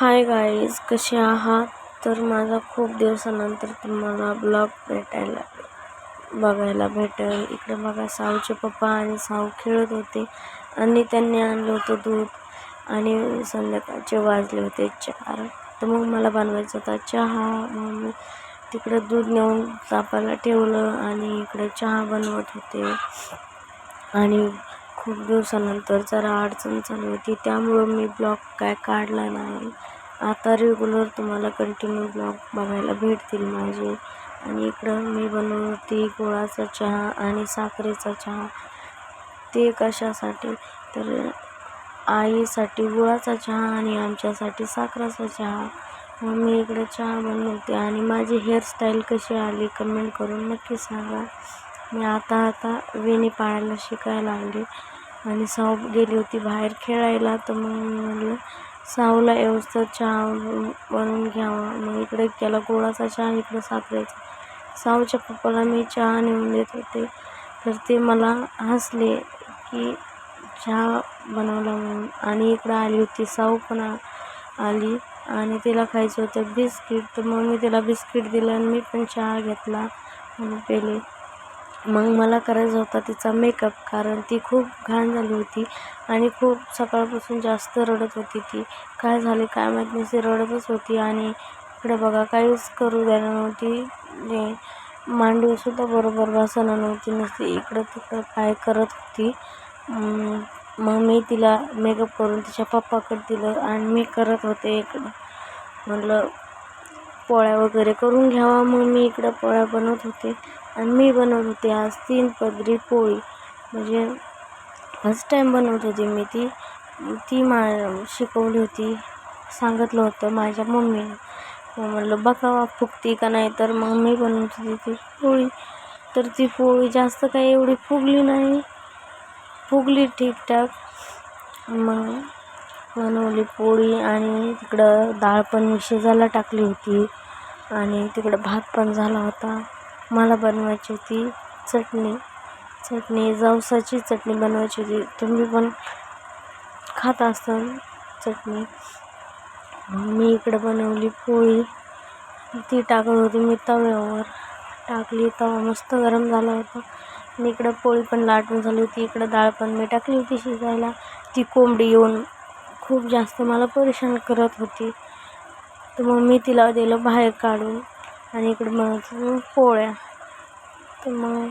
Hi guys, कसे आहात? तर माझा खूप दिवसानंतर तुम्हाला ब्लॉग बघायला भेटेल. इकडे बघा, साऊचे पप्पा आणि साऊ खेळत होते आणि त्यांनी आणलं होतं दूध आणि संध्याकाळचे वाजले होते 4. तर मग मला बनवायचा होता चहा. मग मी तिकडे दूध नेऊन तापायला ठेवलं आणि इकडे चहा बनवत होते. आणि खूप दिवसानंतर जरा अडचण चालू होती, त्यामुळं मी ब्लॉग काय काढला नाही. आता रेग्युलर तुम्हाला कंटिन्यू ब्लॉग बघायला भेटतील माझे. आणि इकडं मी बनवते गुळाचा चहा आणि साखरेचा चहा. ते कशासाठी? तर आईसाठी गुळाचा चहा आणि आमच्यासाठी साखरेचा चहा. मग मी इकडे चहा बनवते. आणि माझी हेअरस्टाईल कशी आली कमेंट करून नक्की सांगा. मी आता वेणी पाळायला शिकायला लागली आणि साऊ गेली होती बाहेर खेळायला. तर मग मी म्हणलं साऊला व्यवस्थित चहा बनवून घ्यावा. मग इकडे केला गुळाचा चहा, इकडे साखरेचा. साऊच्या पप्पाला मी चहा नेऊन देत होते, तर ते मला हसले की चहा बनवला म्हणून. आणि इकडं आली होती साऊ पण आली आणि तिला खायचं होतं बिस्किट. तर मग मी तिला बिस्किट दिलं आणि मी पण चहा घेतला आणि पेले. मग मला करायचा होता तिचा मेकअप, कारण ती खूप घाण झाली होती आणि खूप सकाळपासून जास्त रडत होती. ती काय झाले काय माहीत नाही, ती रडतच होती. आणि इकडे बघा, काहीच करू द्यायला नव्हती. मांडीसुद्धा बरोबर बसणं नव्हती, नसती इकडं तिकडं काय करत होती. मग मी तिला मेकअप करून तिच्या पप्पाकडे दिलं आणि मी करत होते इकडं. म्हटलं पोळ्या वगैरे करून घ्यावा. मग मी इकडं पोळ्या बनवत होते आणि मी बनवत होते आज 3 पदरी पोळी. म्हणजे फर्स्ट टाईम बनवत होती मी ती शिकवली होती, सांगितलं होतं माझ्या मम्मीने. मग म्हटलं बघावा फुगती का नाही. तर मग मी बनवत होती ती पोळी. तर ती पोळी जास्त काही एवढी फुगली नाही, फुगली ठीकठाक. मग बनवली पोळी आणि तिकडं डाळ पण शिजायला टाकली होती आणि तिकडं भात पण झाला होता. मला बनवायची होती चटणी जवसाची चटणी बनवायची होती. तुम्ही पण खात असाल चटणी. मी इकडं बनवली पोळी, ती टाकत होती मी तव्यावर. टाकली, तवा मस्त गरम झाला होता आणि इकडं पोळी पण लाटून झाली होती. इकडं डाळ पण मी टाकली होती शिजायला. ती कोंबडी येऊन खूप जास्त मला परेशान करत होती, तर मग मी तिला दिलं बाहेर काढून आणि इकडं बनवत पोळ्या. तर मग